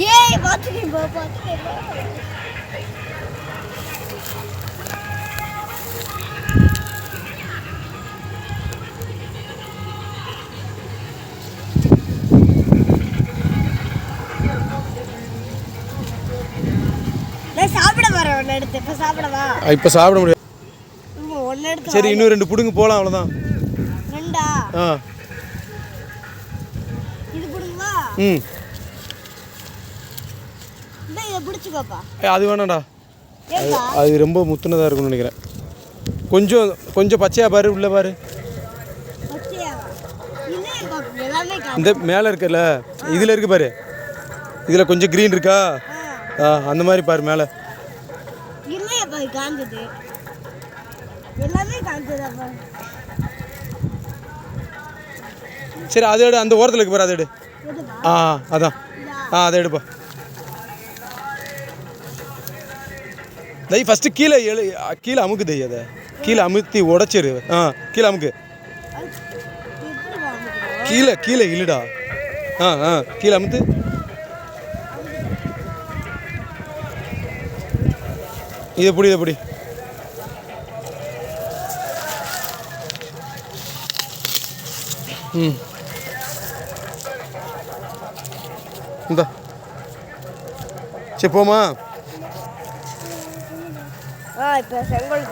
ஏய் பாத்துடி பாத்துடி நான் சாப்பிட வரேன் ஒன்னு எடுத்து இப்ப சாப்பிடவா இப்ப சாப்பிட முடியாது ஒன்னு எடுத்து சரி இன்னும் 2 புடுங்க போலாம் அவ்வளவுதான் ரெண்டா இது புடுங்கவா இந்த இத புடிச்சுக்கோப்பா அது வேணாம்டா அது ரொம்ப முத்துனதா இருக்கும்னு நினைக்கிறேன் கொஞ்சம் கொஞ்சம் பச்சையா பாரு உள்ள பாரு பச்சையாவா இல்ல பாப்பு எல்லாமே இந்த மேல இருக்குல இதுல இருக்கு பாரு இதுல கொஞ்சம் கிரீன் இருக்கா அந்த மாதிரி பாரு மேல இல்லையே பாரு காஞ்சது எல்லாமே காஞ்சதா பாரு சரி அதை எடு அந்த ஓரத்துல இருக்கு பாரு அதை எடு அதான் அதை எடுப்பா தய் ஃபர்ஸ்ட் கீழே கீழே அமுக்கு தய் அதை கீழே அமுத்தி உடைச்சிரு கீழே அமுக்கு கீழே கீழே இழுடா கீழே அமுத்து இதை பிடி இதை பிடி இந்த சரி போமா இப்போ செங்கோல்